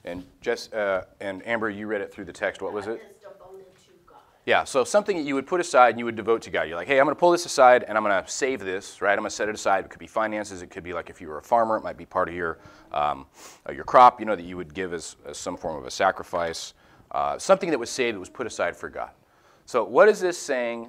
And and Amber, you read it through the text. What was it? Is devoted to God. Yeah, so something that you would put aside and you would devote to God. You're like, hey, I'm going to pull this aside and I'm going to save this, right? I'm going to set it aside. It could be finances. It could be like if you were a farmer, it might be part of your crop, that you would give as some form of a sacrifice. Something that was saved that was put aside for God. So what is this saying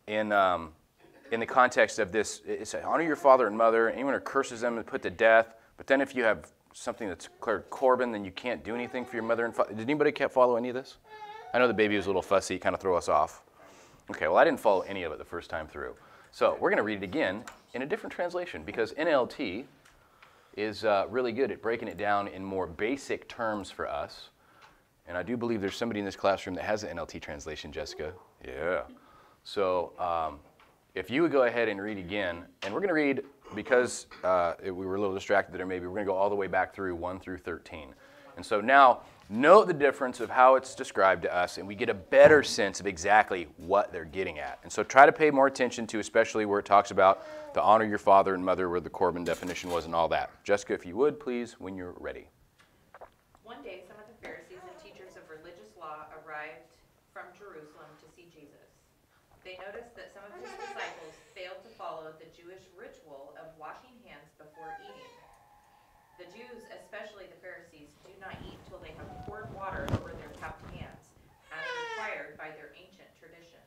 in the context of this? It says, honor your father and mother. Anyone who curses them is put to death. But then if you have something that's declared Corban, then you can't do anything for your mother and father. Did anybody follow any of this? I know the baby was a little fussy, kind of throw us off. Okay, well, I didn't follow any of it the first time through. So we're going to read it again in a different translation because NLT is really good at breaking it down in more basic terms for us. And I do believe there's somebody in this classroom that has an NLT translation, Jessica. Yeah. So if you would go ahead and read again, and we're going to read, because we were a little distracted there maybe, we're going to go all the way back through 1 through 13. And so now, note the difference of how it's described to us, and we get a better sense of exactly what they're getting at. And so try to pay more attention to, especially where it talks about the honor your father and mother, where the Corban definition was and all that. Jessica, if you would, please, when you're ready. One day, some of the Pharisees and teachers of religious law arrived from Jerusalem to see Jesus. They noticed that some of his disciples failed to follow the Jewish ritual of washing hands before eating. The Jews, especially the Pharisees, do not eat till they have poured water over their cupped hands, as required by their ancient tradition.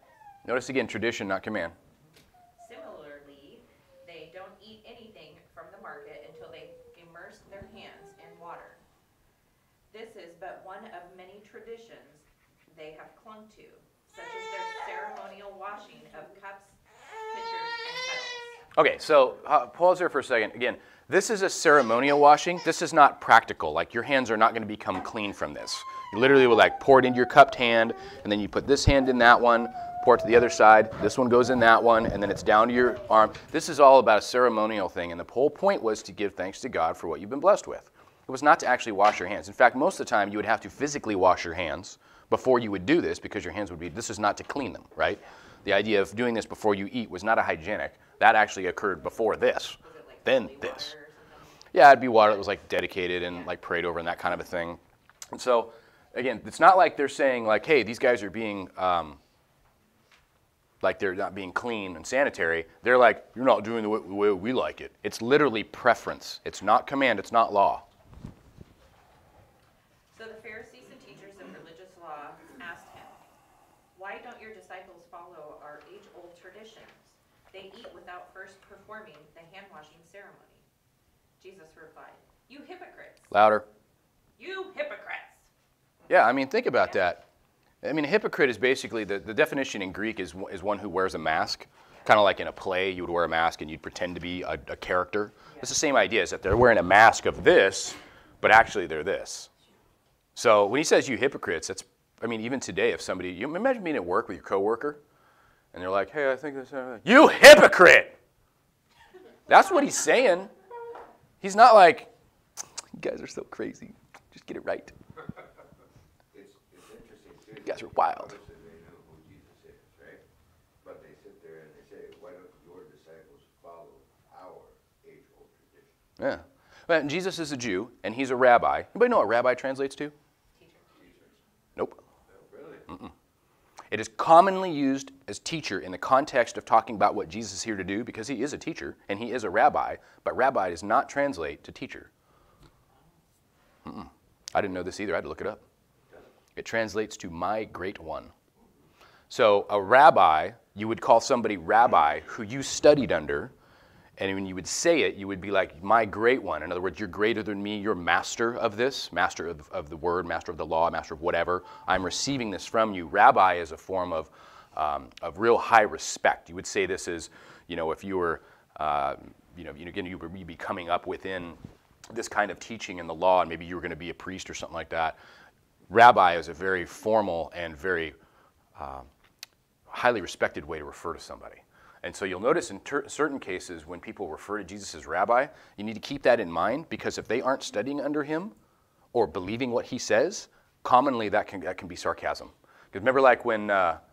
Notice again, tradition, not command. Similarly, they don't eat anything from the market until they immerse their hands in water. This is but one of many traditions they have clung to, such as their ceremonial washing of cups, pitchers, and kettles. Okay, so pause there for a second. Again, this is a ceremonial washing. This is not practical. Like, your hands are not going to become clean from this. You literally will pour it into your cupped hand, and then you put this hand in that one, pour it to the other side. This one goes in that one, and then it's down to your arm. This is all about a ceremonial thing, and the whole point was to give thanks to God for what you've been blessed with. It was not to actually wash your hands. In fact, most of the time, you would have to physically wash your hands before you would do this, because your hands would be, this is not to clean them, right? The idea of doing this before you eat was not a hygienic. That actually occurred before this, then this. Yeah, it'd be water that was dedicated and prayed over and that kind of a thing. And so, again, it's not like they're saying hey, these guys are being, they're not being clean and sanitary. They're you're not doing the way we like it. It's literally preference. It's not command, it's not law. So the Pharisees and teachers of religious law asked him, "Why don't your disciples follow our age-old traditions? They eat without first performing the hand-washing ceremony." Jesus replied, "You hypocrites." Louder. "You hypocrites." Yeah, I mean, think about that. I mean, a hypocrite is basically, the definition in Greek is one who wears a mask. Kind of like in a play, you would wear a mask and you'd pretend to be a character. It's the same idea, is that they're wearing a mask of this, but actually they're this. So when he says you hypocrites, that's, I mean, even today, if somebody, you imagine being at work with your coworker, and they're like, "Hey, I think this, you hypocrite!" That's what he's saying. He's not like, "You guys are so crazy. Just get it right." It's interesting, too. You guys are wild. Obviously, they know who Jesus is, right? But they sit there and they say, "Why don't your disciples follow our age-old tradition?" Yeah. But Jesus is a Jew, and he's a rabbi. Anybody know what rabbi translates to? Teacher. Nope. Oh, really? Mm-mm. It is commonly used as teacher in the context of talking about what Jesus is here to do, because he is a teacher and he is a rabbi, but rabbi does not translate to teacher. Mm-mm. I didn't know this either. I had to look it up. It translates to my great one. So a rabbi, you would call somebody rabbi who you studied under, and when you would say it, you would be like, my great one. In other words, you're greater than me. You're master of this, master of the word, master of the law, master of whatever. I'm receiving this from you. Rabbi is a form of real high respect. You would say this is, if you were, you'd be coming up within this kind of teaching in the law, and maybe you were going to be a priest or something like that. Rabbi is a very formal and very highly respected way to refer to somebody. And so you'll notice in certain cases when people refer to Jesus as rabbi, you need to keep that in mind, because if they aren't studying under him or believing what he says, commonly that can be sarcasm. Because remember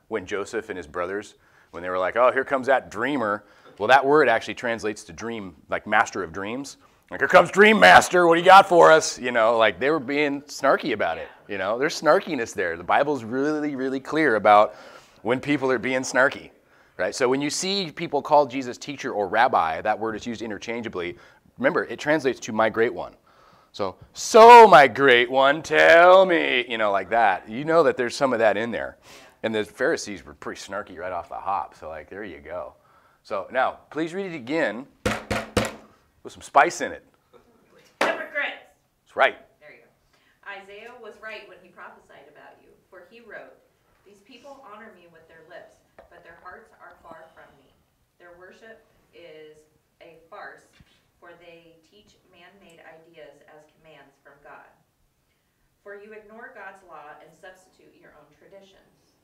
when Joseph and his brothers, when they were like, "Oh, here comes that dreamer." Well, that word actually translates to dream, like master of dreams. Like, here comes Dream Master, what do you got for us? You know, like they were being snarky about it. You know, there's snarkiness there. The Bible's really, really clear about when people are being snarky, right? So when you see people call Jesus teacher or rabbi, that word is used interchangeably. Remember, it translates to my great one. So my great one, tell me, you know, like that. You know that there's some of that in there. And the Pharisees were pretty snarky right off the hop. So like, there you go. So now, please read it again with some spice in it. Hypocrites! That's right. There you go. Isaiah was right when he prophesied about you, for he wrote, "These people honor me with their lips, but their hearts are far from me. Their worship is a farce, for they teach man-made ideas as commands from God. For you ignore God's law and substitute your own traditions."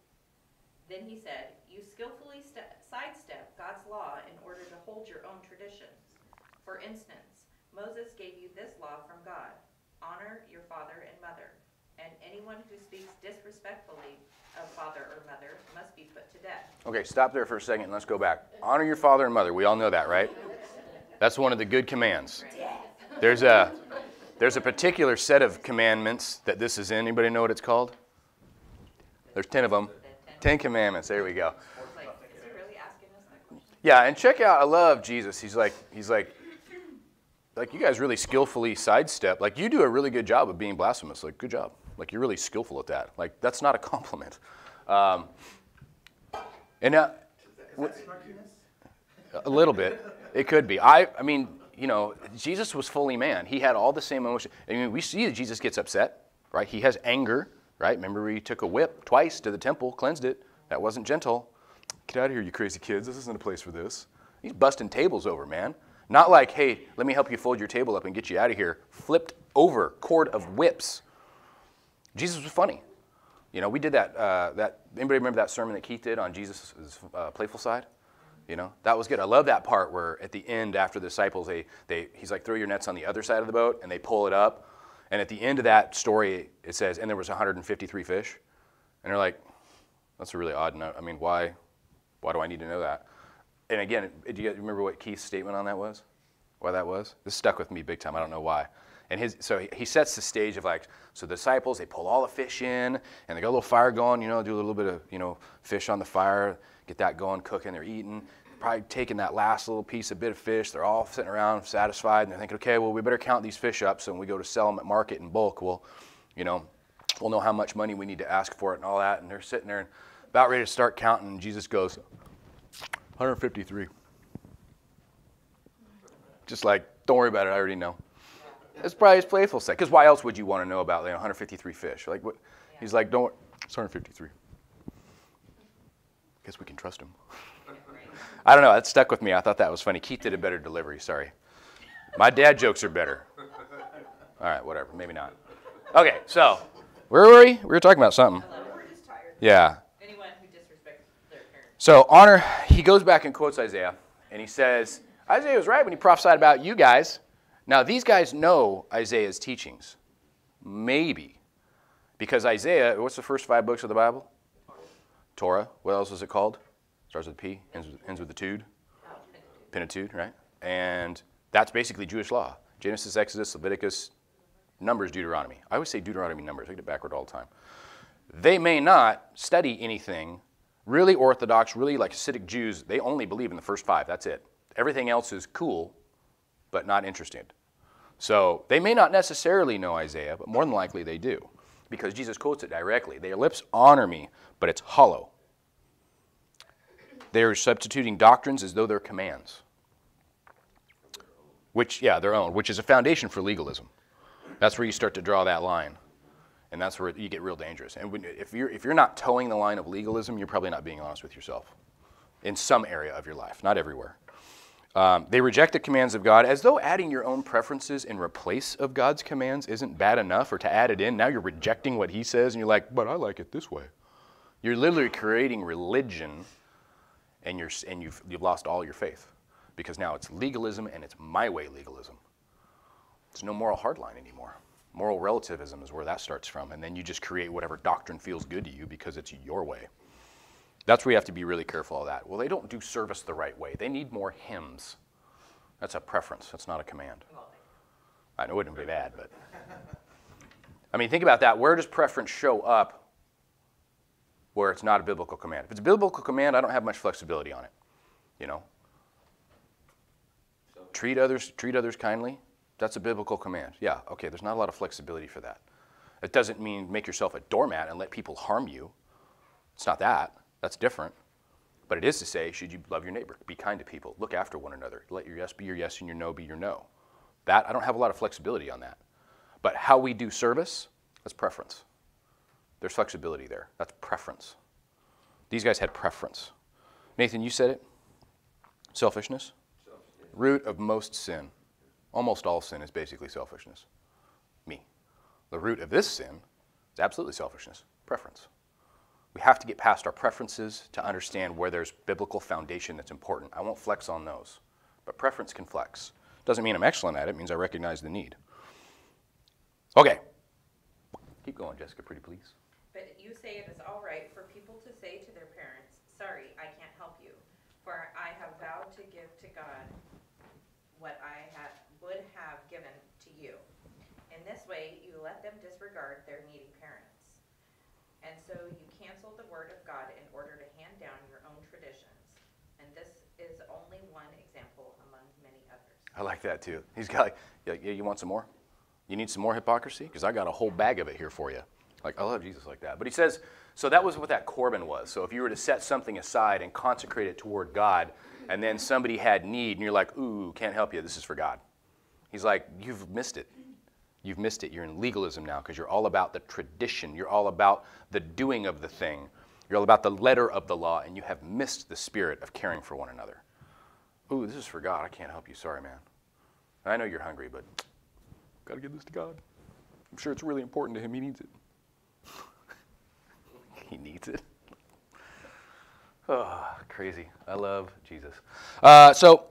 Then he said, "You skillfully sidestep God's law in order to hold your own traditions. For instance, Moses gave you this law from God: honor your father and mother, and anyone who speaks disrespectfully of father or mother must be put to death." Okay, stop there for a second and let's go back. Honor your father and mother. We all know that, right? That's one of the good commands. There's a particular set of commandments that this is in. Anybody know what it's called? There's 10 of them. 10 commandments. There we go. It's like, is he really asking us that question? Yeah, and check out, I love Jesus. He's like, you guys really skillfully sidestep. Like, you do a really good job of being blasphemous. Like, good job. Like, you're really skillful at that. Like, that's not a compliment. And now, a little bit. It could be. I mean, you know, Jesus was fully man. He had all the same emotions. I mean, we see that Jesus gets upset, right? He has anger, right? Remember, he took a whip twice to the temple, cleansed it. That wasn't gentle. Get out of here, you crazy kids. This isn't a place for this. He's busting tables over, man. Not like, hey, let me help you fold your table up and get you out of here. Flipped over, cord of whips. Jesus was funny. You know, we did that. Anybody remember that sermon that Keith did on Jesus' playful side? You know, that was good. I love that part where at the end, after the disciples, he's like, throw your nets on the other side of the boat, and they pull it up. And at the end of that story, it says, and there was 153 fish. And they're like, that's a really odd note. I mean, why do I need to know that? And again, do you remember what Keith's statement on that was? Why that was? This stuck with me big time. I don't know why. And so he sets the stage of like, so the disciples, they pull all the fish in, and they got a little fire going, you know, do a little bit of, you know, fish on the fire, get that going, cooking, they're eating. Probably taking that last little piece, a bit of fish. They're all sitting around satisfied, and they're thinking, okay, well, we better count these fish up, so when we go to sell them at market in bulk, we'll know how much money we need to ask for it and all that. And they're sitting there and about ready to start counting, and Jesus goes, 153. Just like, don't worry about it, I already know. It's probably his playful side, because why else would you want to know about 153 fish? Like, what? Yeah. He's like, don't worry, it's 153. Guess we can trust him. I don't know, that stuck with me. I thought that was funny. Keith did a better delivery, sorry. My dad jokes are better. All right, whatever, maybe not. Okay, so, where were we? We were talking about something. We're just tired. Yeah. Anyone who disrespects their parents. So, honor, he goes back and quotes Isaiah, and he says, Isaiah was right when he prophesied about you guys. Now, these guys know Isaiah's teachings. Maybe. Because Isaiah, what's the first 5 books of the Bible? Torah. What else is it called? Starts with P, ends with a Tude. Pentateuch, right? And that's basically Jewish law. Genesis, Exodus, Leviticus, Numbers, Deuteronomy. I always say Deuteronomy, Numbers. I get it backward all the time. They may not study anything. Really Orthodox, really like Hasidic Jews, they only believe in the first 5. That's it. Everything else is cool, but not interested. So they may not necessarily know Isaiah, but more than likely they do, because Jesus quotes it directly. Their lips honor me, but it's hollow. They're substituting doctrines as though they're commands. Their own, which is a foundation for legalism. That's where you start to draw that line. And that's where you get real dangerous. And if you're not towing the line of legalism, you're probably not being honest with yourself in some area of your life, not everywhere. They reject the commands of God as though adding your own preferences in replace of God's commands isn't bad enough, or to add it in. Now you're rejecting what he says, and you're like, but I like it this way. You're literally creating religion, and you've lost all your faith, because now it's legalism and it's my way legalism. It's no moral hardline anymore. Moral relativism is where that starts from, and then you just create whatever doctrine feels good to you because it's your way. That's where you have to be really careful of that. Well, they don't do service the right way. They need more hymns. That's a preference. That's not a command. I know it wouldn't be bad, but I mean, think about that. Where does preference show up where it's not a biblical command? If it's a biblical command, I don't have much flexibility on it. You know, treat others kindly. That's a biblical command. Yeah, okay. There's not a lot of flexibility for that. It doesn't mean make yourself a doormat and let people harm you. It's not that. That's different. But it is to say, should you love your neighbor? Be kind to people. Look after one another. Let your yes be your yes and your no be your no. That, I don't have a lot of flexibility on that. But how we do service, that's preference. There's flexibility there. That's preference. These guys had preference. Nathan, you said it. Selfishness. Root of most sin. Almost all sin is basically selfishness. Me. The root of this sin is absolutely selfishness. Preference. We have to get past our preferences to understand where there's biblical foundation that's important. I won't flex on those, but preference can flex. Doesn't mean I'm excellent at it. It means I recognize the need. Okay. Keep going, Jessica, pretty please. But you say it is all right for people to say to their parents, sorry, I can't help you, for I have vowed to give to God what I would have given to you. In this way, you let them disregard their needy parents. And so you cancel the word of God in order to hand down your own traditions. And this is only one example among many others. I like that too. He's got like, yeah, you want some more? You need some more hypocrisy? Because I got a whole bag of it here for you. Like, I love Jesus like that. But he says, so that was what that Corban was. So if you were to set something aside and consecrate it toward God, and then somebody had need, and you're like, ooh, can't help you, this is for God. He's like, you've missed it. You've missed it. You're in legalism now because you're all about the tradition. You're all about the doing of the thing. You're all about the letter of the law, and you have missed the spirit of caring for one another. Ooh, this is for God. I can't help you. Sorry, man. I know you're hungry, but got to give this to God. I'm sure it's really important to him. He needs it. He needs it. Oh, crazy. I love Jesus. So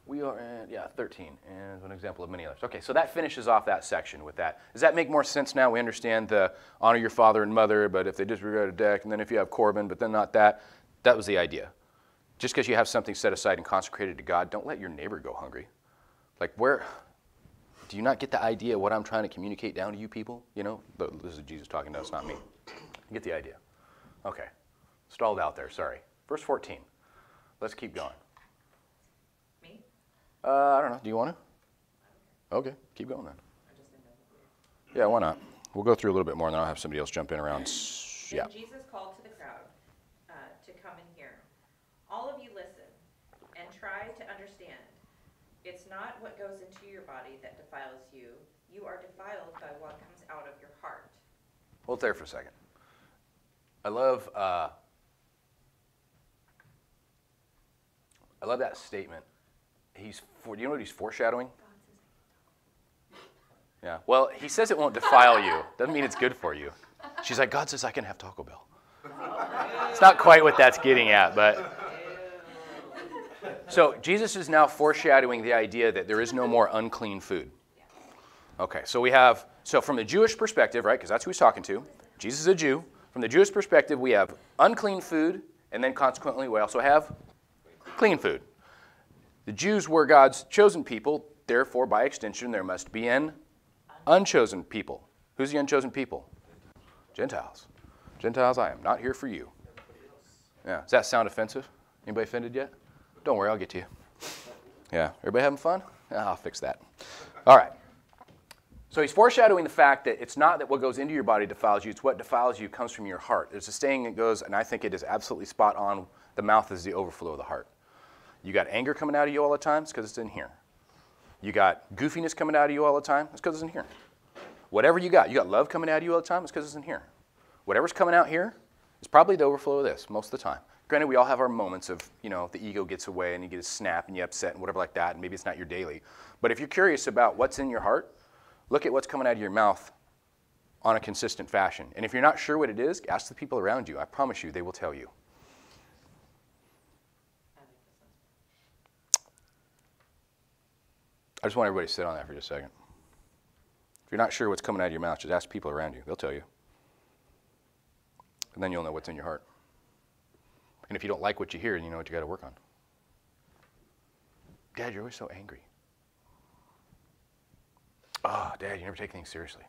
we are at, 13, and an example of many others. Okay, so that finishes off that section with that. Does that make more sense now? We understand the honor your father and mother, but if they disregard a deck, and then if you have Corban, but then not that. That was the idea. Just because you have something set aside and consecrated to God, don't let your neighbor go hungry. Like, where, do you not get the idea of what I'm trying to communicate down to you people? You know, this is Jesus talking to us, not me. You get the idea. Okay, stalled out there, sorry. Verse 14, let's keep going. Me? I don't know, do you want to? Okay, keep going then. Yeah, why not? We'll go through a little bit more and then I'll have somebody else jump in around. Yeah. Then Jesus called to the crowd to come and hear. All of you listen and try to understand. It's not what goes into your body that defiles you. You are defiled by what comes out of your heart. Hold there for a second. I love that statement. Do you know what he's foreshadowing? Yeah. Well, he says it won't defile you. Doesn't mean it's good for you. She's like, God says I can have Taco Bell. It's not quite what that's getting at, but. So Jesus is now foreshadowing the idea that there is no more unclean food. Okay, so from the Jewish perspective, right, because that's who he's talking to. Jesus is a Jew. From the Jewish perspective, we have unclean food, and then consequently we also have clean food. The Jews were God's chosen people, therefore, by extension, there must be an unchosen people. Who's the unchosen people? Gentiles. Gentiles, I am not here for you. Yeah, does that sound offensive? Anybody offended yet? Don't worry, I'll get to you. Yeah, everybody having fun? I'll fix that. All right. So he's foreshadowing the fact that it's not that what goes into your body defiles you, it's what defiles you comes from your heart. There's a saying that goes, and I think it is absolutely spot on, the mouth is the overflow of the heart. You got anger coming out of you all the time, it's because it's in here. You got goofiness coming out of you all the time, it's because it's in here. Whatever you got love coming out of you all the time, it's because it's in here. Whatever's coming out here is probably the overflow of this most of the time. Granted, we all have our moments of, the ego gets away and you get a snap and you upset and whatever like that, and maybe it's not your daily. But if you're curious about what's in your heart, look at what's coming out of your mouth on a consistent fashion. And if you're not sure what it is, ask the people around you. I promise you, they will tell you. I just want everybody to sit on that for just a second. If you're not sure what's coming out of your mouth, just ask people around you. They'll tell you. And then you'll know what's in your heart. And if you don't like what you hear, you know what you got to work on. Dad, you're always so angry. Dad, you never take things seriously.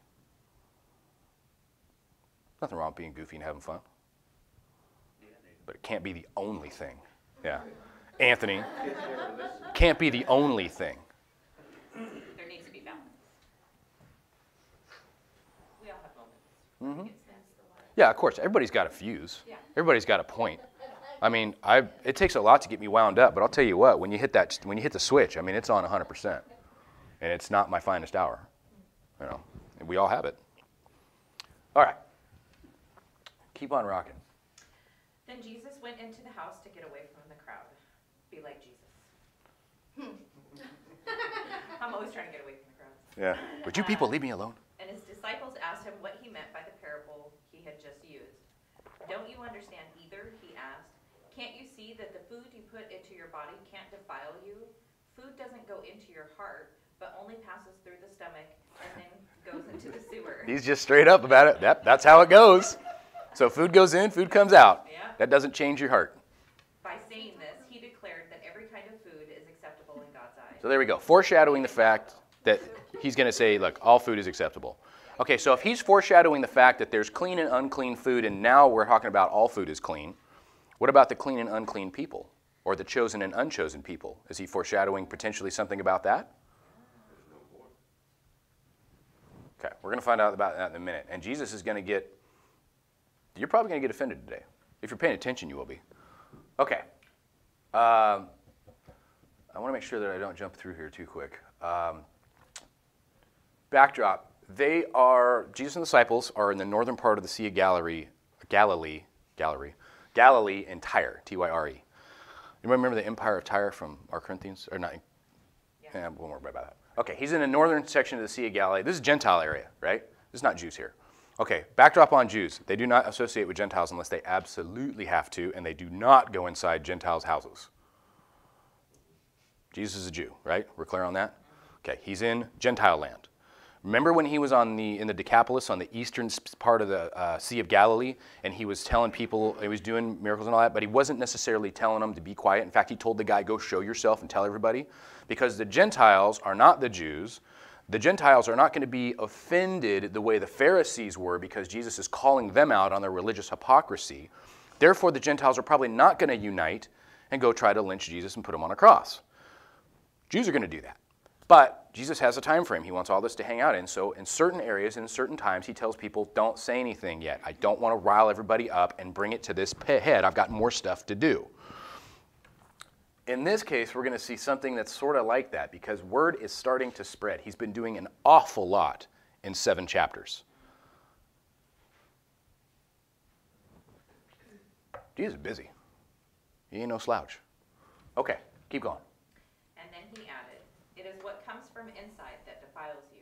Nothing wrong with being goofy and having fun. But it can't be the only thing. Yeah. Anthony, can't be the only thing. There needs to be balance. We all have moments. Yeah, of course. Everybody's got a fuse. Yeah. Everybody's got a point. I mean, it takes a lot to get me wound up, but I'll tell you what, when you hit the switch, I mean, it's on 100%. And it's not my finest hour. You know, and we all have it. All right. Keep on rocking. Then Jesus went into the house to get away from the crowd. Be like Jesus. I'm always trying to get away from the crowds. Yeah. Would you people leave me alone? And his disciples asked him what he meant by the parable he had just used. Don't you understand either? He asked. Can't you see that the food you put into your body can't defile you? Food doesn't go into your heart, but only passes through the stomach and then goes into the sewer. He's just straight up about it. That's how it goes. So food goes in, food comes out. Yeah. That doesn't change your heart. By saying this, he declared that every kind of food is acceptable in God's eyes. So there we go. Foreshadowing the fact that he's going to say, look, all food is acceptable. Okay, so if he's foreshadowing the fact that there's clean and unclean food, and now we're talking about all food is clean, what about the clean and unclean people? Or the chosen and unchosen people? Is he foreshadowing potentially something about that? Okay, we're going to find out about that in a minute. And Jesus is going to get, you're probably going to get offended today. If you're paying attention, you will be. Okay. I want to make sure that I don't jump through here too quick. Backdrop. Jesus and the disciples are in the northern part of the Sea of Galilee and Tyre, T-Y-R-E. You remember the Empire of Tyre from our Corinthians? Or not? Yeah, we won't worry about that. Okay, he's in the northern section of the Sea of Galilee. This is Gentile area, right? This is not Jews here. Okay, backdrop on Jews. They do not associate with Gentiles unless they absolutely have to, and they do not go inside Gentiles' houses. Jesus is a Jew, right? We're clear on that? Okay, he's in Gentile land. Remember when he was in the Decapolis on the eastern part of the Sea of Galilee, and he was telling people, he was doing miracles and all that, but he wasn't necessarily telling them to be quiet. In fact, he told the guy, go show yourself and tell everybody, because the Gentiles are not the Jews. The Gentiles are not going to be offended the way the Pharisees were, because Jesus is calling them out on their religious hypocrisy. Therefore, the Gentiles are probably not going to unite and go try to lynch Jesus and put him on a cross. Jews are going to do that. But Jesus has a time frame. He wants all this to hang out in. So in certain areas, in certain times, he tells people, don't say anything yet. I don't want to rile everybody up and bring it to this head. I've got more stuff to do. In this case, we're going to see something that's sort of like that, because word is starting to spread. He's been doing an awful lot in 7 chapters. Jesus is busy. He ain't no slouch. Okay, keep going. And then he added, it is what comes from inside that defiles you.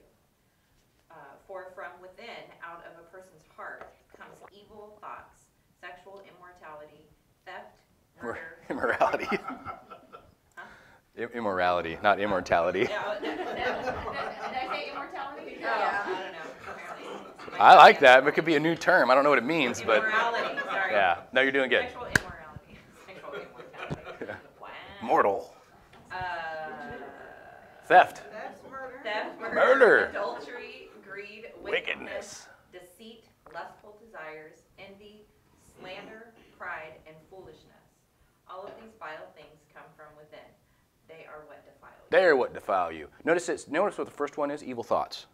For from within, out of a person's heart, comes evil thoughts, sexual immorality, theft, murder. Immorality. Immorality, not immortality. Did I say immortality? No, I don't know. Apparently. I like that. It could be a new term. I don't know what it means, but Immorality, sorry. yeah. No, you're doing good. Sexual immorality. Sexual immortality. Wow. Mortal. Theft, Theft. murder, Murder. adultery, greed, Wickedness. deceit, lustful desires, envy, slander, pride, and foolishness. All of these vile things come from within. They are what defile you. They're what defile you. Notice what the first one is, evil thoughts.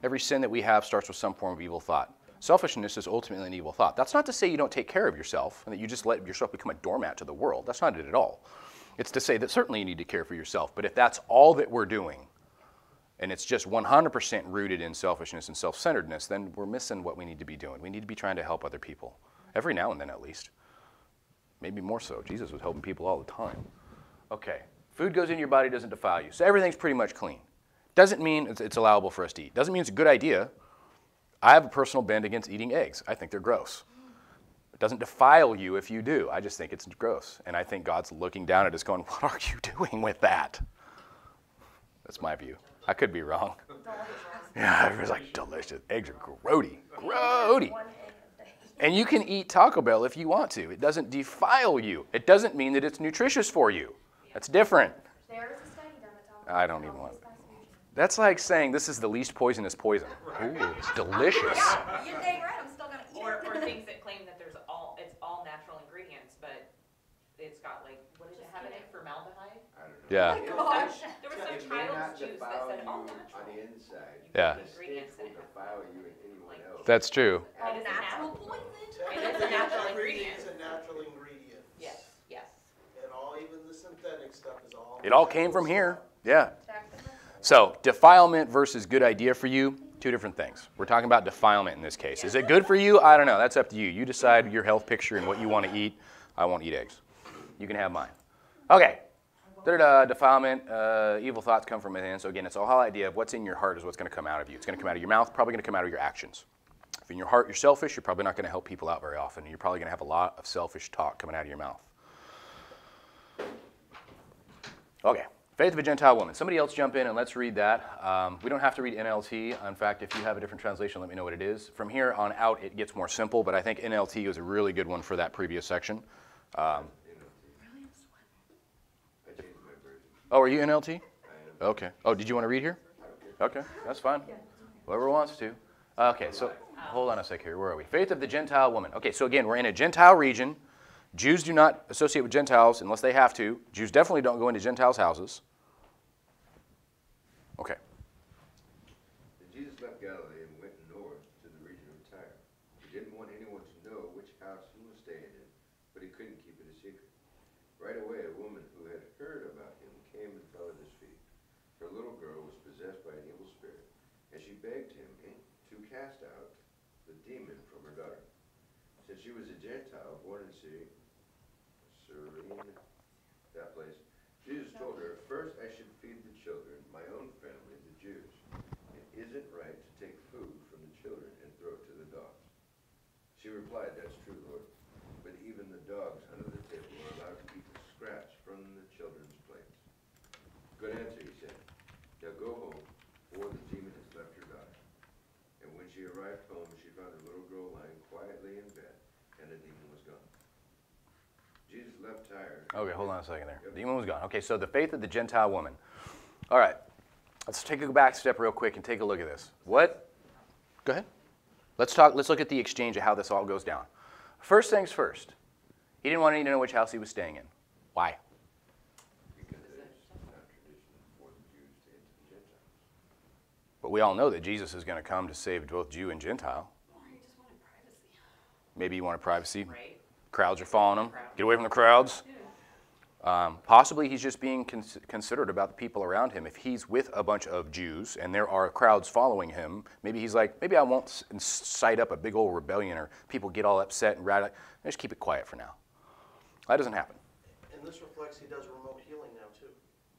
Every sin that we have starts with some form of evil thought. Selfishness is ultimately an evil thought. That's not to say you don't take care of yourself and that you just let yourself become a doormat to the world. That's not it at all. It's to say that certainly you need to care for yourself, but if that's all that we're doing, and it's just 100% rooted in selfishness and self-centeredness, then we're missing what we need to be doing. We need to be trying to help other people, every now and then at least. Maybe more so. Jesus was helping people all the time. Okay, food goes in your body, doesn't defile you. So everything's pretty much clean. Doesn't mean it's allowable for us to eat. Doesn't mean it's a good idea. I have a personal bend against eating eggs. I think they're gross. It doesn't defile you if you do. I just think it's gross. And I think God's looking down at us going, what are you doing with that? That's my view. I could be wrong. Yeah, it was like delicious. Eggs are grody. Grody. And you can eat Taco Bell if you want to. It doesn't defile you. It doesn't mean that it's nutritious for you. That's different. There is a study done at Taco Bell. I don't even want it. That's like saying this is the least poisonous poison. Ooh, it's delicious. Yeah, you're dang right, I'm still gonna eat Or it. things that claim that it's all natural ingredients, but it's got like, what did it have in it, formaldehyde? I don't know. Yeah. Oh my gosh. There was It some may not child's juice that defile said, you oh, on natural. the inside. Yeah. but the Ingredients state in will it. defile you and anyone else. That's true. A It is a natural natural- poison? It is a natural ingredient. It's a natural ingredient. Yes, yes. And all, even the synthetic stuff is all. It all came from here. Yeah. Back to the- So defilement versus good idea for you, two different things. We're talking about defilement in this case. Is it good for you? I don't know. That's up to you. You decide your health picture and what you want to eat. I won't eat eggs. You can have mine. Okay. Third, defilement, evil thoughts come from within. So again, it's a whole idea of what's in your heart is what's going to come out of you. It's going to come out of your mouth, probably going to come out of your actions. If in your heart you're selfish, you're probably not going to help people out very often. You're probably going to have a lot of selfish talk coming out of your mouth. Okay. Faith of a Gentile woman. Somebody else jump in and let's read that. We don't have to read NLT. In fact, if you have a different translation, let me know what it is. From here on out, it gets more simple, but I think NLT was a really good one for that previous section. I changed my version. Oh, are you NLT? I am. Okay. Oh, did you want to read here? Okay, that's fine. Whoever wants to. Okay, so hold on a sec here. Where are we? Faith of the Gentile woman. Okay, so again, we're in a Gentile region. Jews do not associate with Gentiles unless they have to. Jews definitely don't go into Gentiles' houses. Okay. And Jesus left Galilee and went north to the region of Tyre. He didn't want anyone to know which house he was staying in, but he couldn't keep it a secret. Right away, a woman who had heard about him came and fell at his feet. Her little girl was possessed by an evil spirit, and she begged him to cast out the demon from her daughter. Since she was a Gentile born in Cyrene, that place, Jesus told her, "First I should feed the children, my own family, the Jews. It isn't right to take food from the children and throw it to the dogs." She replied, "That's true, Lord, but even the dogs under the table are allowed to eat the scraps from the children's plates." "Good answer," he said. "Now go home, for the demon has left your daughter." And when she arrived home, she found her little girl lying quietly in bed, and the demon was gone. Jesus left Tyre. Okay, hold on a second there. The demon was gone. Okay, so the faith of the Gentile woman. All right, let's take a back step real quick and take a look at this. What? Go ahead. Let's look at the exchange of how this all goes down. First things first. He didn't want anyone to know which house he was staying in. Why? Because it's not tradition for the Jews to enter the Gentiles. But we all know that Jesus is going to come to save both Jew and Gentile. Or you just wanted privacy. Maybe you wanted privacy. Right? Crowds are following him. Get away from the crowds. Possibly he's just being considerate about the people around him. If he's with a bunch of Jews and there are crowds following him, maybe he's like, maybe I won't cite up a big old rebellion or people get all upset and radical. Just keep it quiet for now. That doesn't happen. And this reflects he does remote healing now too.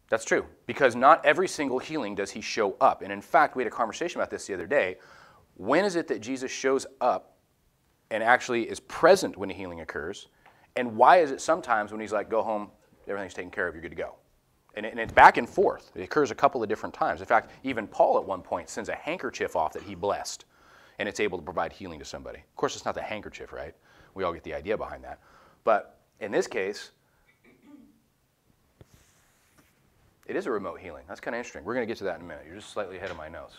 That's true, because not every single healing does he show up. And in fact, we had a conversation about this the other day. When is it that Jesus shows up and actually is present when a healing occurs? And why is it sometimes when he's like, go home, everything's taken care of, you're good to go? And it's back and forth. It occurs a couple of different times. In fact, even Paul at one point sends a handkerchief off that he blessed, and it's able to provide healing to somebody. Of course, it's not the handkerchief, right? We all get the idea behind that. But in this case, it is a remote healing. That's kind of interesting. We're going to get to that in a minute. You're just slightly ahead of my notes.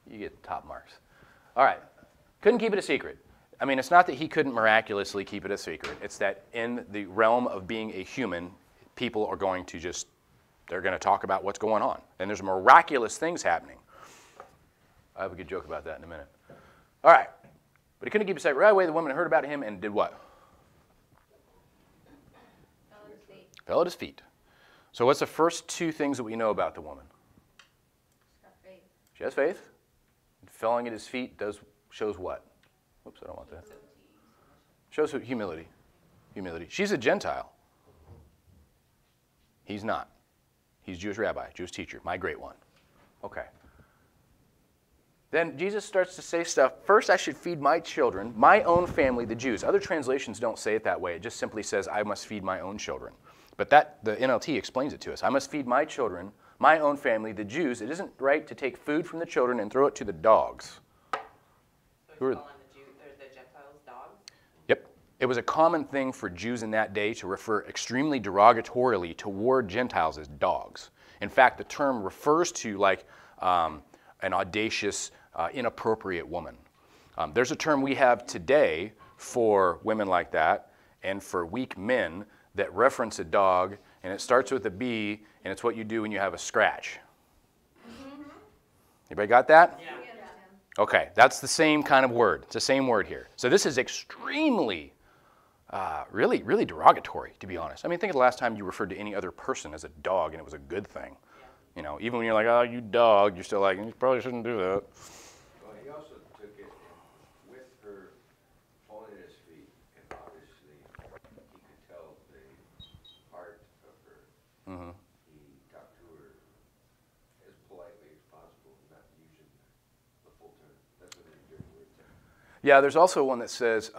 You get top marks. All right. Couldn't keep it a secret. I mean, it's not that he couldn't miraculously keep it a secret. It's that in the realm of being a human, people are going to they're going to talk about what's going on. And there's miraculous things happening. I have a good joke about that in a minute. All right. But he couldn't keep it a secret. Right away, the woman heard about him and did what? Fell at his feet. So what's the first two things that we know about the woman? She has faith. Falling at his feet shows what? Whoops, I don't want that. Shows humility. Humility. She's a Gentile. He's not. He's Jewish rabbi, Jewish teacher, my great one. Okay. Then Jesus starts to say stuff. First, I should feed my children, my own family, the Jews. Other translations don't say it that way. It just simply says, I must feed my own children. But the NLT explains it to us. I must feed my children, my own family, the Jews. It isn't right to take food from the children and throw it to the dogs. So Who are- he's calling the Gentiles dogs? Yep. It was a common thing for Jews in that day to refer extremely derogatorily toward Gentiles as dogs. In fact, the term refers to like an audacious, inappropriate woman. There's a term we have today for women like that and for weak men that reference a dog, and it starts with a B, and it's what you do when you have a scratch. Anybody got that? Yeah. Okay, that's the same kind of word. It's the same word here. So this is extremely, really, really derogatory, to be honest. I mean, think of the last time you referred to any other person as a dog, and it was a good thing. You know, even when you're like, oh, you dog, you're still like, you probably shouldn't do that. Well, he also took it and with her falling at his feet, and obviously he could tell the heart of her. He talked to her as politely as possible, not using the full term. That's what they do with it. Yeah, there's also one that says,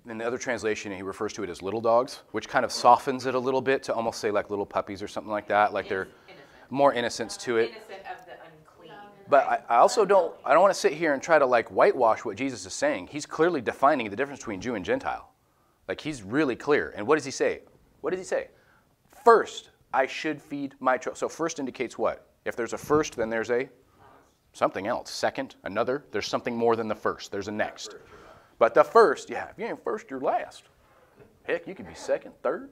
in the other translation, he refers to it as little dogs, which kind of softens it a little bit to almost say like little puppies or something like that, like they're more innocence to it. Innocent of the unclean. But I also don't want to sit here and try to like whitewash what Jesus is saying. He's clearly defining the difference between Jew and Gentile. Like he's really clear. And what does he say? What does he say? First, I should feed my children. So first indicates what? If there's a first, then there's a something else. Second, another. There's something more than the first. There's a next. But the first, yeah, if you ain't first, you're last. Heck, you could be second, third.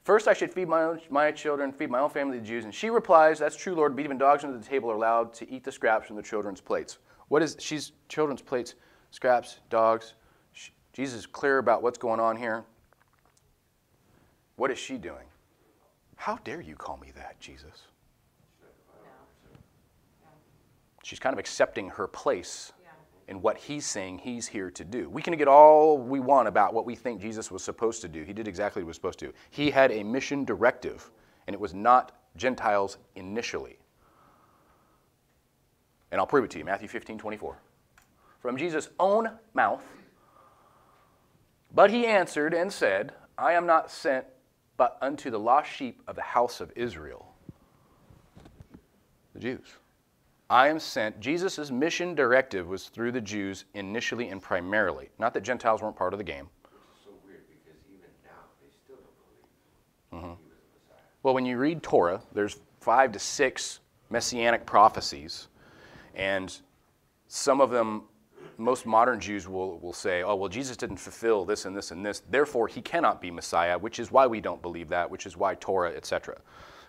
First, I should feed my children, feed my own family, the Jews. And she replies, that's true, Lord, but even dogs under the table are allowed to eat the scraps from the children's plates. What is, she's children's plates, scraps, dogs. Jesus is clear about what's going on here. What is she doing? How dare you call me that, Jesus? She's kind of accepting her place in what he's saying he's here to do. We can get all we want about what we think Jesus was supposed to do. He did exactly what he was supposed to. He had a mission directive, and it was not Gentiles initially. And I'll prove it to you. Matthew 15:24. From Jesus' own mouth. But he answered and said, I am not sent but unto the lost sheep of the house of Israel. The Jews. I am sent. Jesus' mission directive was through the Jews initially and primarily. Not that Gentiles weren't part of the game. Which is so weird because even now they still don't believe he was the Messiah. Well, when you read Torah, there's 5 to 6 messianic prophecies. And some of them, most modern Jews will say, oh, well, Jesus didn't fulfill this and this and this. Therefore, he cannot be Messiah, which is why we don't believe that, which is why Torah, etc.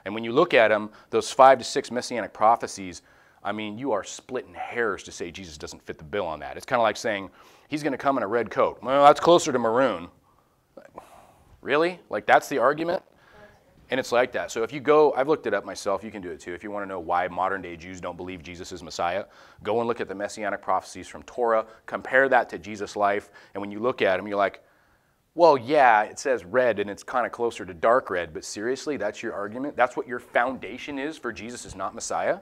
And when you look at them, those 5 to 6 messianic prophecies, I mean, you are splitting hairs to say Jesus doesn't fit the bill on that. It's kind of like saying he's going to come in a red coat. Well, that's closer to maroon. Really? Like that's the argument? And it's like that. So if you go, I've looked it up myself. You can do it too. If you want to know why modern day Jews don't believe Jesus is Messiah, go and look at the messianic prophecies from Torah. Compare that to Jesus' life. And when you look at them, you're like, well, yeah, it says red and it's kind of closer to dark red. But seriously, that's your argument? That's what your foundation is for Jesus is not Messiah?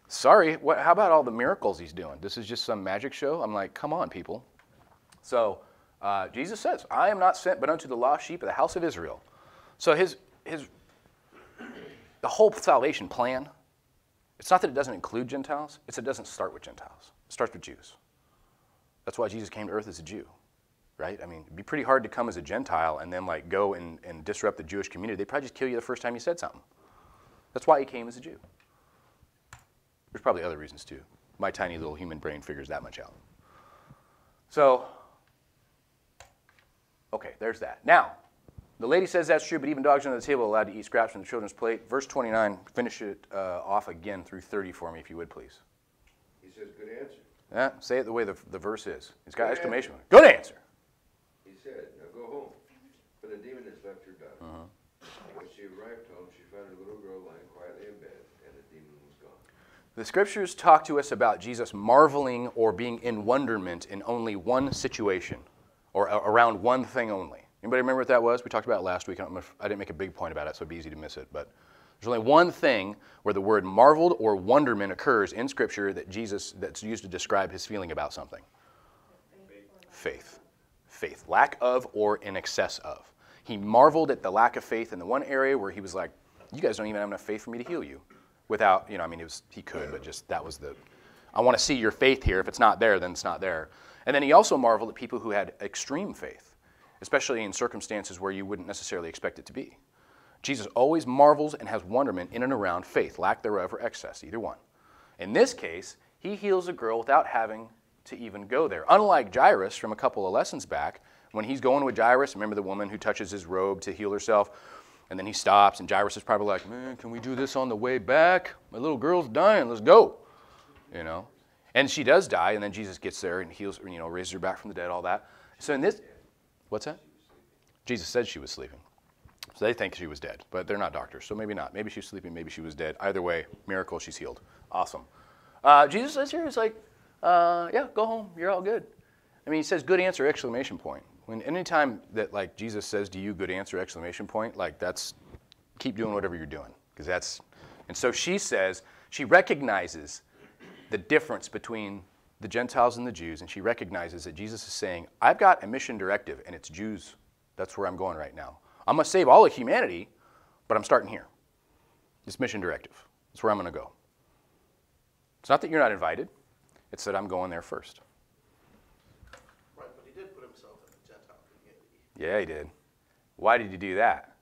Sorry, how about all the miracles he's doing? This is just some magic show? I'm like, come on, people. So Jesus says, I am not sent but unto the lost sheep of the house of Israel. So the whole salvation plan, it's not that it doesn't include Gentiles, it's that it doesn't start with Gentiles. It starts with Jews. That's why Jesus came to earth as a Jew, right? I mean, it'd be pretty hard to come as a Gentile and then like go and disrupt the Jewish community. They'd probably just kill you the first time you said something. That's why he came as a Jew. There's probably other reasons too. My tiny little human brain figures that much out. So, okay, there's that. Now, the lady says that's true, but even dogs under the table are allowed to eat scraps from the children's plate. Verse 29, finish it off again through 30 for me, if you would, please. He says, good answer. Yeah, say it the way the verse is. It's got exclamation mark. Good answer. He said, now go home, for the demon has left your daughter. When she arrived home, she found her little girl lying quietly in bed, and the demon was gone. The scriptures talk to us about Jesus marveling or being in wonderment in only one situation, or around one thing only. Anybody remember what that was? We talked about it last week. I didn't make a big point about it, so it'd be easy to miss it. But there's only one thing where the word marveled or wonderment occurs in Scripture that's used to describe his feeling about something. Faith. Faith. Lack of or in excess of. He marveled at the lack of faith in the one area where he was like, you guys don't even have enough faith for me to heal you. Without, he could, but just that was I want to see your faith here. If it's not there, then it's not there. And then he also marveled at people who had extreme faith, especially in circumstances where you wouldn't necessarily expect it to be. Jesus always marvels and has wonderment in and around faith, lack thereof, or excess, either one. In this case, he heals a girl without having to even go there. Unlike Jairus from a couple of lessons back, when he's going with Jairus, remember the woman who touches his robe to heal herself? And then he stops, and Jairus is probably like, man, can we do this on the way back? My little girl's dying, let's go. You know? And she does die, and then Jesus gets there and heals, you know, raises her back from the dead, all that. So in this, what's that? Jesus said she was sleeping. So they think she was dead, but they're not doctors, so maybe not. Maybe she was sleeping, maybe she was dead. Either way, miracle, she's healed. Awesome. Jesus says here, he's like, yeah, go home, you're all good. I mean, he says good answer, exclamation point. When anytime that like Jesus says to you, good answer, exclamation point, like that's, keep doing whatever you're doing. Because that's, and so she says, she recognizes the difference between the Gentiles and the Jews, and she recognizes that Jesus is saying, I've got a mission directive, and it's Jews. That's where I'm going right now. I'm going to save all of humanity, but I'm starting here. This mission directive. That's where I'm going to go. It's not that you're not invited. It's that I'm going there first. Right, but he did put himself in the Gentile community. Yeah, he did. Why did he do that?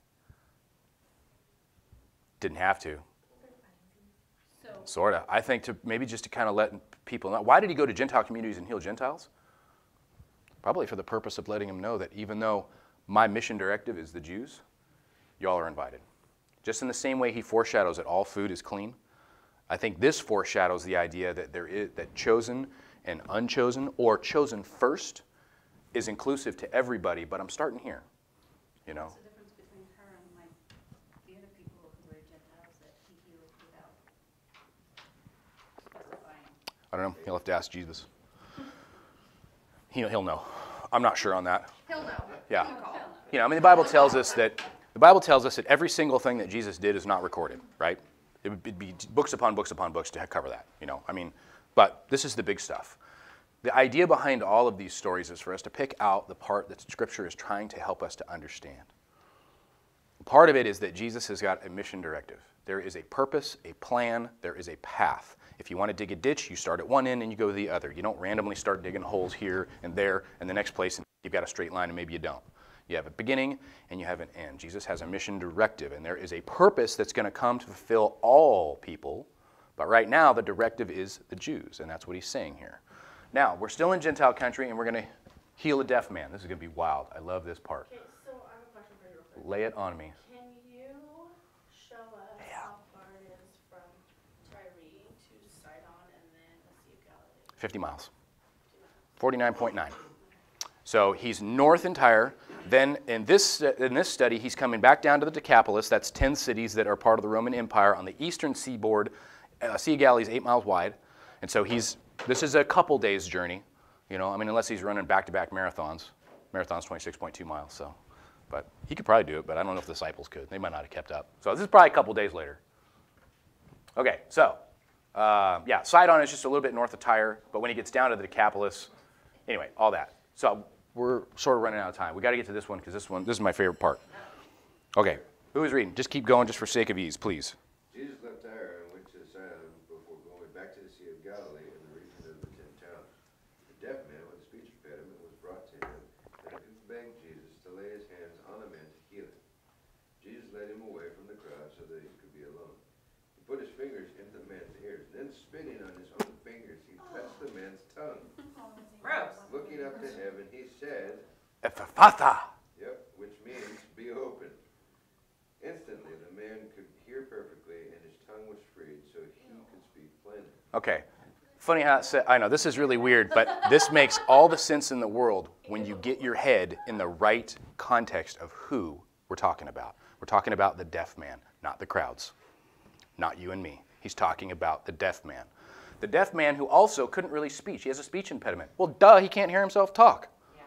Didn't have to. So, Sort of. I think to maybe just to kind of let people know. Why did he go to Gentile communities and heal Gentiles? Probably for the purpose of letting them know that even though my mission directive is the Jews, y'all are invited. Just in the same way he foreshadows that all food is clean, I think this foreshadows the idea that there is that chosen and unchosen, or chosen first, is inclusive to everybody, but I'm starting here. You know? What's the difference between her and like the other people who were Gentiles that he healed without specifying? I don't know. You'll have to ask Jesus. He'll know. I'm not sure on that. He'll know. Yeah. He'll know. You know, I mean, the Bible tells us that every single thing that Jesus did is not recorded, right? It would be books upon books upon books to cover that, you know. I mean, but this is the big stuff. The idea behind all of these stories is for us to pick out the part that Scripture is trying to help us to understand. Part of it is that Jesus has got a mission directive. There is a purpose, a plan, there is a path. If you want to dig a ditch, you start at one end and you go to the other. You don't randomly start digging holes here and there and the next place and you've got a straight line and maybe you don't. You have a beginning and you have an end. Jesus has a mission directive, and there is a purpose that's going to come to fulfill all people. But right now, the directive is the Jews, and that's what he's saying here. Now, we're still in Gentile country, and we're going to heal a deaf man. This is going to be wild. I love this part. Okay, so I have a question for you real quick. Lay it on me. Can you show us how far it is from Tyre to Sidon and then the Sea of Galilee? 50 miles. 49.9. So he's north in Tyre. Then in this study, he's coming back down to the Decapolis. That's 10 cities that are part of the Roman Empire on the eastern seaboard. Sea of Galilee is 8 miles wide. And so this is a couple days journey. You know, I mean, unless he's running back-to-back marathons. Marathon's 26.2 miles, so. But he could probably do it, but I don't know if the disciples could. They might not have kept up. So this is probably a couple days later. Okay, so, yeah, Sidon is just a little bit north of Tyre, but when he gets down to the Decapolis, anyway, all that. So we're sort of running out of time. We got to get to this one because this is my favorite part. Okay, who is reading? Just keep going just for sake of ease, please. Jesus left Tyre and went to Sidon before going back to the Sea of Galilee in the region of the 10 towns. The deaf man with a speech impediment was brought to him, and the people begged Jesus to lay his hands on the man to heal him. Jesus led him away from the crowd so that he could be alone. He put his fingers into the man's ears, then spitting on his own fingers, he touched the man's tongue. gross. Looking up to heaven, he said, Ephphatha. yep, which means be open. Instantly, the man could hear perfectly, and his tongue was freed, so he could speak plainly. Okay. Funny how it said, I know, this is really weird, but this makes all the sense in the world when you get your head in the right context of who we're talking about. We're talking about the deaf man, not the crowds, not you and me. He's talking about the deaf man. The deaf man who also couldn't really speak. He has a speech impediment. Well, duh, he can't hear himself talk. Yeah.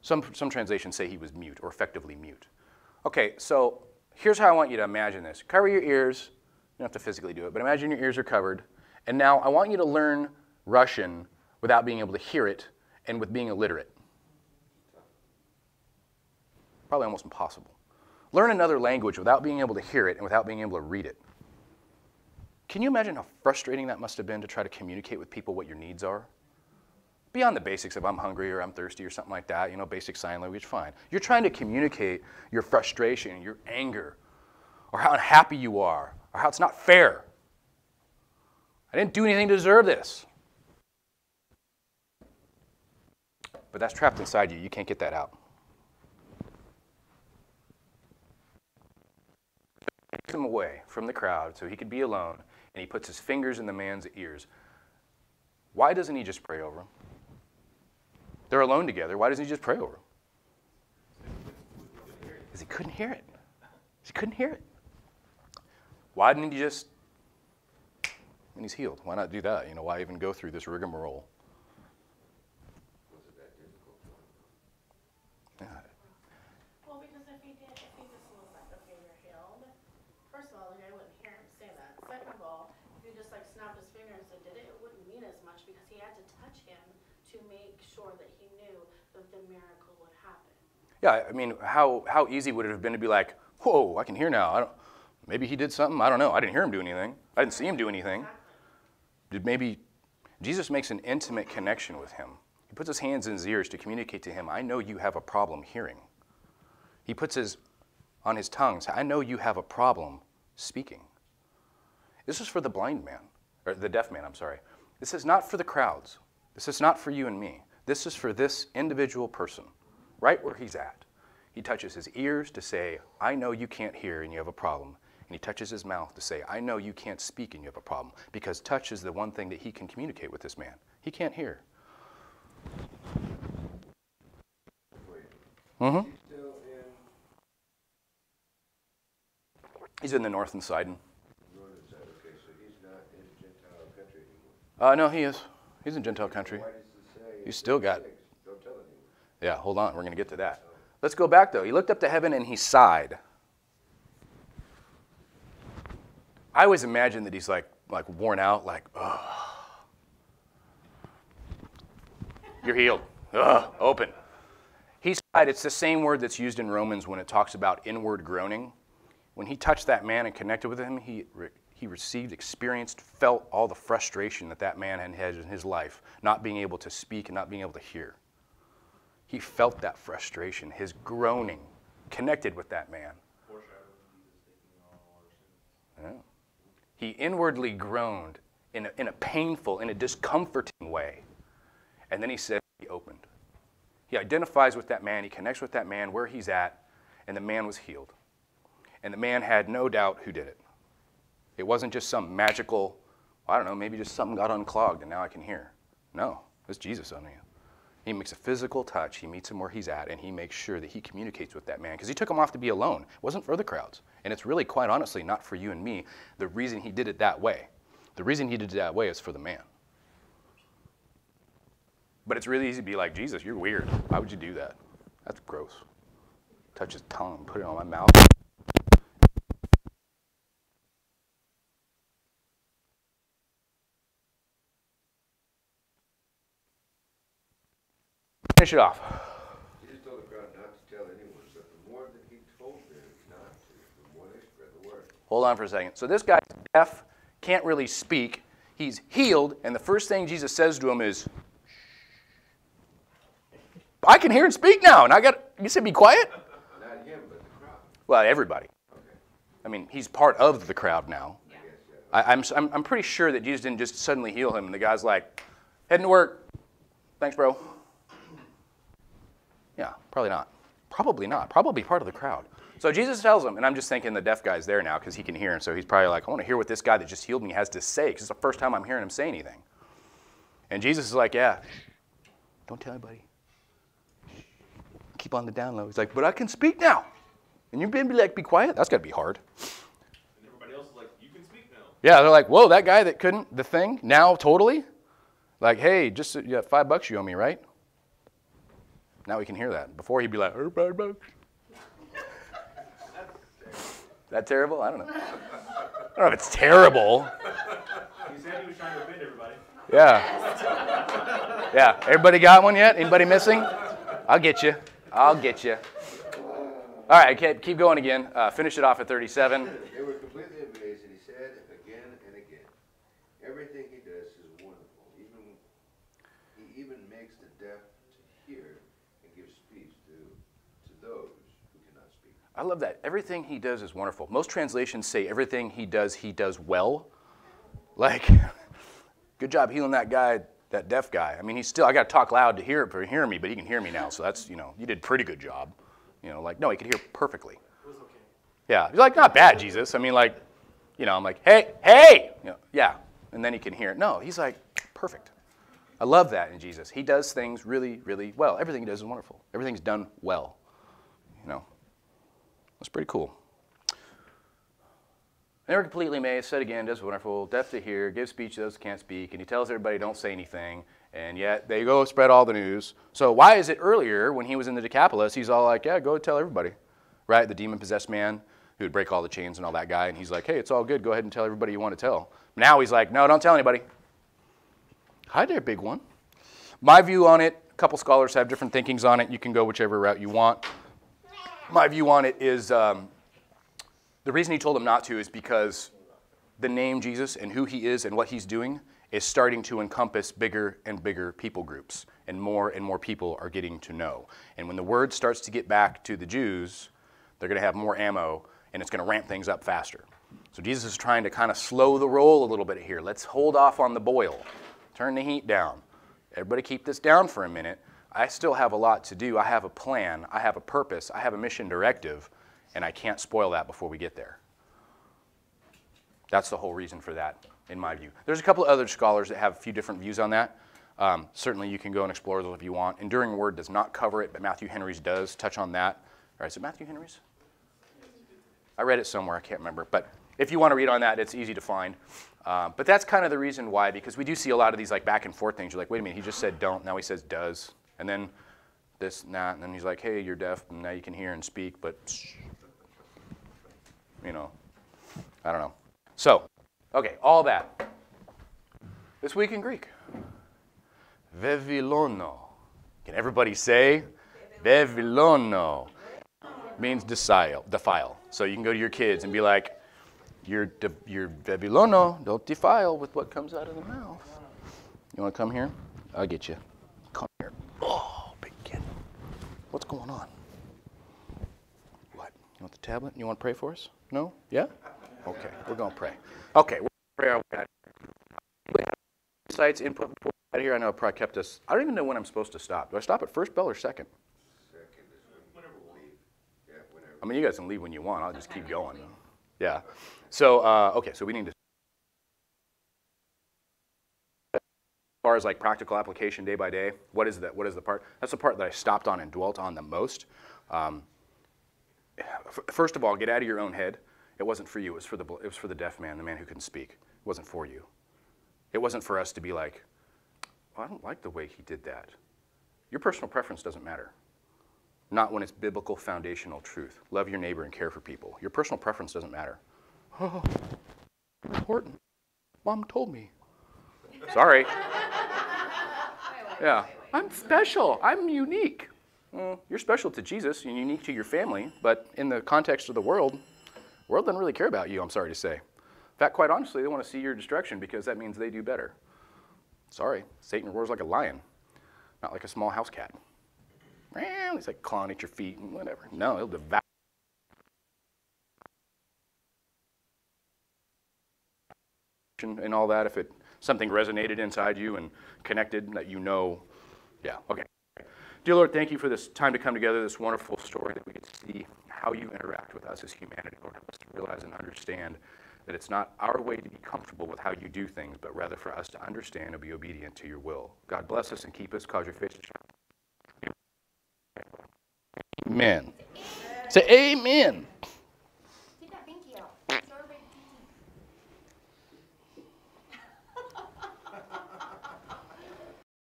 Some translations say he was mute or effectively mute. Okay, so here's how I want you to imagine this. Cover your ears. You don't have to physically do it, but imagine your ears are covered. And now I want you to learn Russian without being able to hear it and with being illiterate. Probably almost impossible. Learn another language without being able to hear it and without being able to read it. Can you imagine how frustrating that must have been to try to communicate with people what your needs are? Beyond the basics of I'm hungry or I'm thirsty or something like that, basic sign language, fine. You're trying to communicate your frustration, your anger, or how unhappy you are, or how it's not fair. I didn't do anything to deserve this. But that's trapped inside you. You can't get that out. He takes him away from the crowd so he could be alone, and he puts his fingers in the man's ears. Why doesn't he just pray over him? They're alone together. Why doesn't he just pray over him? Because he couldn't hear it. He couldn't hear it. Why didn't he just, and he's healed. Why not do that? Why even go through this rigmarole? Yeah. Well, because if he just was like, okay, you're healed, first of all, the guy wouldn't hear him say that. Second of all, if he just like snapped his fingers and did it, it wouldn't mean as much because he had to touch him to make sure that he knew that the miracle would happen. Yeah, I mean, how easy would it have been to be like, whoa, I can hear now. Maybe he did something. I don't know. I didn't hear him do anything. I didn't see him do anything. Jesus makes an intimate connection with him. He puts his hands in his ears to communicate to him, I know you have a problem hearing. He puts on his tongue, I know you have a problem speaking. This is for the blind man, or the deaf man, I'm sorry. This is not for the crowds. This is not for you and me. This is for this individual person, right where he's at. He touches his ears to say, I know you can't hear and you have a problem. And he touches his mouth to say, I know you can't speak and you have a problem. Because touch is the one thing that he can communicate with this man. He can't hear. Mm-hmm. He's in the north and Sidon. Northern side, okay, so he's not in Gentile country anymore. No, he is. He's in Gentile country. Why does it say? He's still got. Don't tell anyone. Yeah, hold on. We're going to get to that. Let's go back, though. He looked up to heaven and he sighed. I always imagine that he's like worn out, like, ugh. You're healed. Ugh, open. He sighed. It's the same word that's used in Romans when it talks about inward groaning. When he touched that man and connected with him, he received, experienced, felt all the frustration that man had in his life, not being able to speak and not being able to hear. He felt that frustration, his groaning, connected with that man. Yeah. He inwardly groaned in a painful, in a discomforting way. And then he said, he opened. He identifies with that man, he connects with that man where he's at, and the man was healed. And the man had no doubt who did it. It wasn't just some magical, I don't know, maybe just something got unclogged and now I can hear. No, it's Jesus on you. He makes a physical touch, he meets him where he's at, and he makes sure that he communicates with that man. Because he took him off to be alone. It wasn't for the crowds. And it's really, quite honestly, not for you and me. The reason he did it that way. The reason he did it that way is for the man. But it's really easy to be like, Jesus, you're weird. Why would you do that? That's gross. Touch his tongue, put it on my mouth. Finish it off. He just told the crowd not to tell anyone, but the more that he told them not to, the more they spread the word. Hold on for a second. So this guy's deaf, can't really speak. He's healed, and the first thing Jesus says to him is, I can hear and speak now, and you said be quiet? Not him, but the crowd. Well, everybody. Okay. I mean, he's part of the crowd now. Yeah. I guess, yeah. I'm pretty sure that Jesus didn't just suddenly heal him, and the guy's like, heading to work. Thanks, bro. Yeah, probably not. Probably not. Probably part of the crowd. So Jesus tells him, and I'm just thinking the deaf guy's there now because he can hear, and so he's probably like, I want to hear what this guy that just healed me has to say because it's the first time I'm hearing him say anything. And Jesus is like, yeah, don't tell anybody. Keep on the down low. He's like, but I can speak now. And you've been like, be quiet? That's got to be hard. And everybody else is like, you can speak now. Yeah, they're like, whoa, that guy that couldn't, the thing, now totally? Like, hey, just you got $5 you owe me, right? Now we can hear that. Before he'd be like, $5. That terrible? I don't know. I don't know if it's terrible. He said he was trying to offend everybody. Yeah. Yeah. Everybody got one yet? Anybody missing? I'll get you. I'll get you. All right, keep going again. Finish it off at 37. They were completely amazed, and he said again and again, everything he does is wonderful. He even makes the deaf to hear and gives speech to those who cannot speak. I love that. Everything he does is wonderful. Most translations say everything he does well. Like, good job healing that guy, that deaf guy. I mean, I got to talk loud to hear me, but he can hear me now. So that's, you did a pretty good job. Like, no, he could hear perfectly. It was okay. Yeah, he's like, not bad, Jesus. I mean, like, I'm like, hey, yeah. And then he can hear it. No, he's like, perfect. I love that in Jesus. He does things really, really well. Everything he does is wonderful. Everything's done well. That's pretty cool. Never completely amazed, said again, does wonderful, deaf to hear, gives speech to those who can't speak, and he tells everybody don't say anything, and yet they go spread all the news. So why is it earlier when he was in the Decapolis, he's all like, yeah, go tell everybody, right? The demon-possessed man who would break all the chains and all that guy, and he's like, hey, it's all good, go ahead and tell everybody you want to tell. Now he's like, no, don't tell anybody. Hi there, big one. My view on it, a couple scholars have different thinkings on it. You can go whichever route you want. My view on it is the reason he told him not to is because the name Jesus and who he is and what he's doing is starting to encompass bigger and bigger people groups, and more people are getting to know. And when the word starts to get back to the Jews, they're going to have more ammo, and it's going to ramp things up faster. So Jesus is trying to kind of slow the roll a little bit here. Let's hold off on the boil. Turn the heat down. Everybody keep this down for a minute. I still have a lot to do. I have a plan. I have a purpose. I have a mission directive, and I can't spoil that before we get there. That's the whole reason for that, in my view. There's a couple of other scholars that have a few different views on that. Certainly, you can go and explore those if you want. Enduring Word does not cover it, but Matthew Henry's does touch on that. All right, is it Matthew Henry's? I read it somewhere. I can't remember. But if you want to read on that, it's easy to find. But that's kind of the reason why, because we do see a lot of these like back and forth things. You're like, wait a minute, he just said don't. Now he says does. And then this and that. And then he's like, hey, you're deaf, and now you can hear and speak. But, I don't know. So, okay, all that. This week in Greek. Vevilono. Can everybody say? Vevilono. Means defile. So you can go to your kids and be like, you're vevilono, don't defile with what comes out of the mouth. You want to come here? I'll get you. Come here. Oh, big kid. What's going on? What? You want the tablet? You want to pray for us? No? Yeah? Okay, we're going to pray. Okay, we're going to pray our way out. Insights, input, before we get out of here. I know I probably kept us. I don't even know when I'm supposed to stop. Do I stop at first bell or second? Second is when you leave. Yeah, whenever. I mean, you guys can leave when you want. I'll just keep going. Yeah. So, okay, so we need to. As far as like practical application day by day, what is that? What is the part? That's the part that I stopped on and dwelt on the most. First of all, get out of your own head. It wasn't for you. It was for the deaf man, the man who couldn't speak. It wasn't for you. It wasn't for us to be like, well, I don't like the way he did that. Your personal preference doesn't matter. Not when it's biblical foundational truth. Love your neighbor and care for people. Your personal preference doesn't matter. Oh, important. Mom told me. Sorry. Yeah, I'm special. I'm unique. Well, you're special to Jesus and unique to your family, but in the context of the world doesn't really care about you, I'm sorry to say. In fact, quite honestly, they want to see your destruction because that means they do better. Sorry, Satan roars like a lion, not like a small house cat. He's like clawing at your feet and whatever. No, he'll devour. And all that, if something resonated inside you and connected that you know, yeah, okay. Dear Lord, thank you for this time to come together, this wonderful story that we get to see how you interact with us as humanity. Lord, help us to realize and understand that it's not our way to be comfortable with how you do things, but rather for us to understand and be obedient to your will. God bless us and keep us, cause your face to shine. Amen. Say amen.